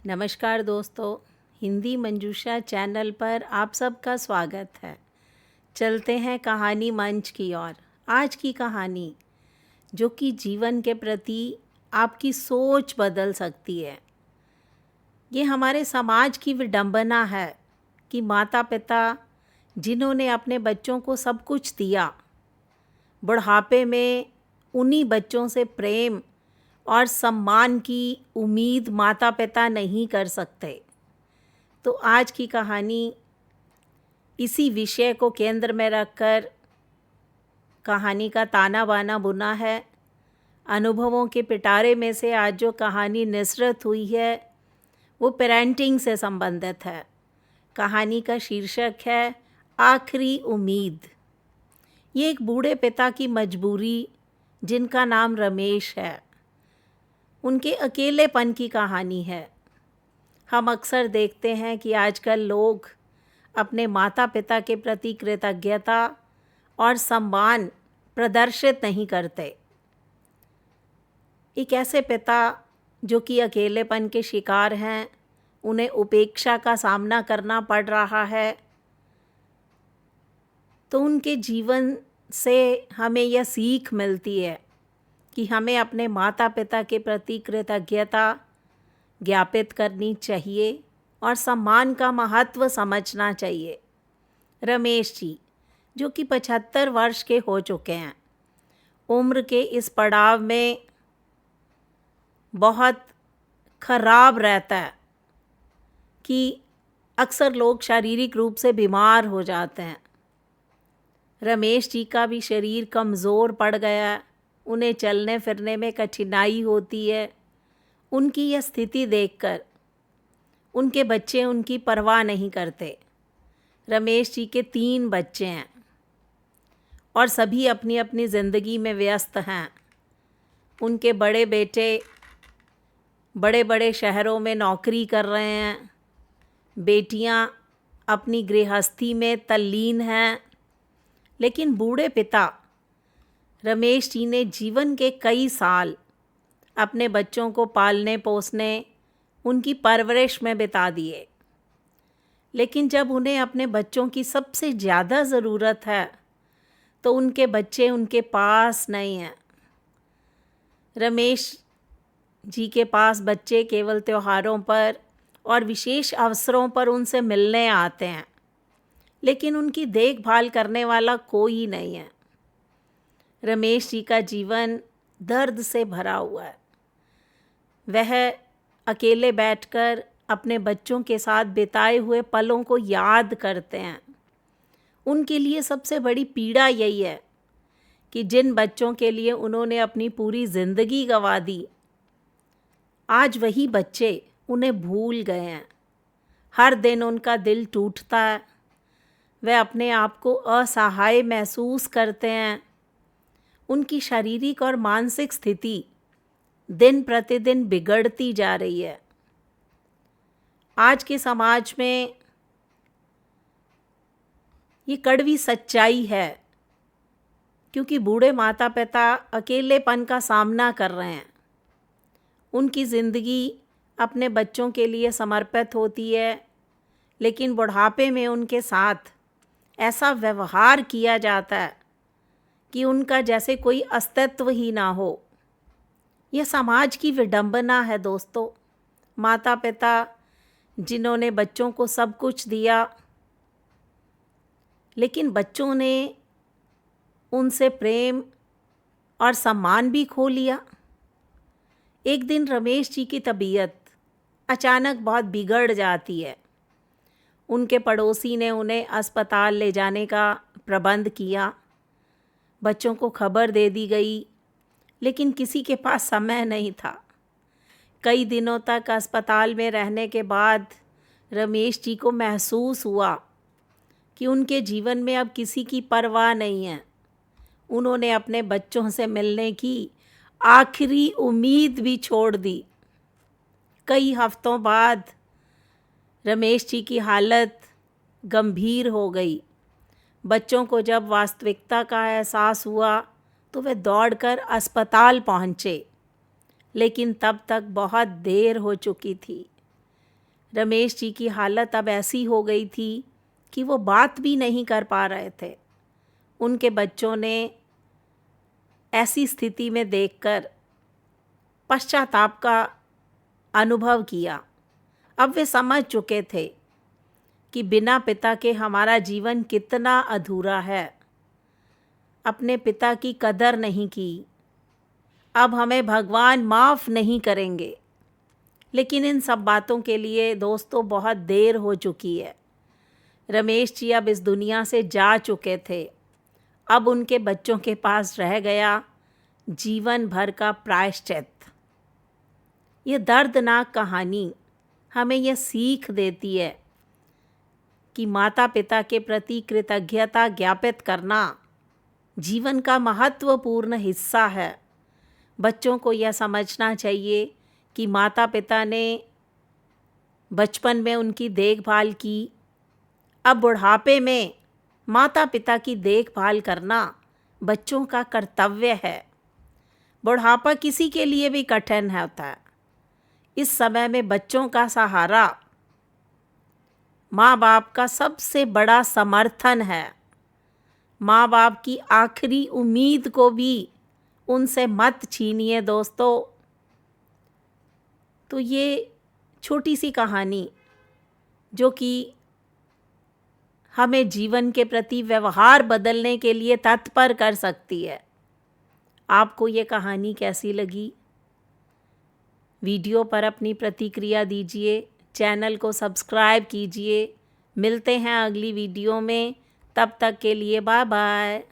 नमस्कार दोस्तों, हिंदी मंजूषा चैनल पर आप सबका स्वागत है। चलते हैं कहानी मंच की ओर। आज की कहानी जो कि जीवन के प्रति आपकी सोच बदल सकती है। ये हमारे समाज की विडंबना है कि माता पिता जिन्होंने अपने बच्चों को सब कुछ दिया, बुढ़ापे में उन्हीं बच्चों से प्रेम और सम्मान की उम्मीद माता पिता नहीं कर सकते। तो आज की कहानी इसी विषय को केंद्र में रखकर कहानी का ताना बाना बुना है। अनुभवों के पिटारे में से आज जो कहानी निसरत हुई है वो पेरेंटिंग से संबंधित है। कहानी का शीर्षक है आखिरी उम्मीद। ये एक बूढ़े पिता की मजबूरी, जिनका नाम रमेश है, उनके अकेलेपन की कहानी है। हम अक्सर देखते हैं कि आजकल लोग अपने माता पिता के प्रति कृतज्ञता और सम्मान प्रदर्शित नहीं करते। एक ऐसे पिता जो कि अकेलेपन के शिकार हैं, उन्हें उपेक्षा का सामना करना पड़ रहा है, तो उनके जीवन से हमें यह सीख मिलती है कि हमें अपने माता पिता के प्रति कृतज्ञता ज्ञापित करनी चाहिए और सम्मान का महत्व समझना चाहिए। रमेश जी जो कि 75 वर्ष के हो चुके हैं, उम्र के इस पड़ाव में बहुत खराब रहता है कि अक्सर लोग शारीरिक रूप से बीमार हो जाते हैं। रमेश जी का भी शरीर कमज़ोर पड़ गया है, उन्हें चलने फिरने में कठिनाई होती है। उनकी यह स्थिति देखकर उनके बच्चे उनकी परवाह नहीं करते। रमेश जी के 3 बच्चे हैं और सभी अपनी अपनी ज़िंदगी में व्यस्त हैं। उनके बड़े बेटे बड़े बड़े शहरों में नौकरी कर रहे हैं, बेटियां अपनी गृहस्थी में तल्लीन हैं। लेकिन बूढ़े पिता रमेश जी ने जीवन के कई साल अपने बच्चों को पालने पोसने, उनकी परवरिश में बिता दिए। लेकिन जब उन्हें अपने बच्चों की सबसे ज़्यादा ज़रूरत है तो उनके बच्चे उनके पास नहीं हैं। रमेश जी के पास बच्चे केवल त्योहारों पर और विशेष अवसरों पर उनसे मिलने आते हैं, लेकिन उनकी देखभाल करने वाला कोई नहीं है। रमेश जी का जीवन दर्द से भरा हुआ है। वह अकेले बैठकर अपने बच्चों के साथ बिताए हुए पलों को याद करते हैं। उनके लिए सबसे बड़ी पीड़ा यही है कि जिन बच्चों के लिए उन्होंने अपनी पूरी ज़िंदगी गंवा दी, आज वही बच्चे उन्हें भूल गए हैं। हर दिन उनका दिल टूटता है, वे अपने आप को असहाय महसूस करते हैं। उनकी शारीरिक और मानसिक स्थिति दिन प्रतिदिन बिगड़ती जा रही है। आज के समाज में ये कड़वी सच्चाई है, क्योंकि बूढ़े माता पिता अकेलेपन का सामना कर रहे हैं। उनकी ज़िंदगी अपने बच्चों के लिए समर्पित होती है, लेकिन बुढ़ापे में उनके साथ ऐसा व्यवहार किया जाता है कि उनका जैसे कोई अस्तित्व ही ना हो। यह समाज की विडंबना है दोस्तों। माता पिता जिन्होंने बच्चों को सब कुछ दिया, लेकिन बच्चों ने उनसे प्रेम और सम्मान भी खो लिया। एक दिन रमेश जी की तबीयत अचानक बहुत बिगड़ जाती है। उनके पड़ोसी ने उन्हें अस्पताल ले जाने का प्रबंध किया। बच्चों को खबर दे दी गई, लेकिन किसी के पास समय नहीं था। कई दिनों तक अस्पताल में रहने के बाद रमेश जी को महसूस हुआ कि उनके जीवन में अब किसी की परवाह नहीं है। उन्होंने अपने बच्चों से मिलने की आखिरी उम्मीद भी छोड़ दी। कई हफ्तों बाद रमेश जी की हालत गंभीर हो गई। बच्चों को जब वास्तविकता का एहसास हुआ तो वे दौड़कर अस्पताल पहुँचे, लेकिन तब तक बहुत देर हो चुकी थी। रमेश जी की हालत अब ऐसी हो गई थी कि वो बात भी नहीं कर पा रहे थे। उनके बच्चों ने ऐसी स्थिति में देखकर पश्चाताप का अनुभव किया। अब वे समझ चुके थे कि बिना पिता के हमारा जीवन कितना अधूरा है। अपने पिता की कदर नहीं की। अब हमें भगवान माफ़ नहीं करेंगे। लेकिन इन सब बातों के लिए दोस्तों बहुत देर हो चुकी है। रमेश जी अब इस दुनिया से जा चुके थे। अब उनके बच्चों के पास रह गया जीवन भर का प्रायश्चित। ये दर्दनाक कहानी हमें यह सीख देती है कि माता पिता के प्रति कृतज्ञता ज्ञापित करना जीवन का महत्वपूर्ण हिस्सा है। बच्चों को यह समझना चाहिए कि माता पिता ने बचपन में उनकी देखभाल की। अब बुढ़ापे में माता पिता की देखभाल करना बच्चों का कर्तव्य है। बुढ़ापा किसी के लिए भी कठिन होता है। इस समय में बच्चों का सहारा माँ बाप का सबसे बड़ा समर्थन है। माँ बाप की आखिरी उम्मीद को भी उनसे मत छीनिए दोस्तों। तो ये छोटी सी कहानी जो कि हमें जीवन के प्रति व्यवहार बदलने के लिए तत्पर कर सकती है। आपको ये कहानी कैसी लगी? वीडियो पर अपनी प्रतिक्रिया दीजिए, चैनल को सब्सक्राइब कीजिए। मिलते हैं अगली वीडियो में, तब तक के लिए बाय बाय।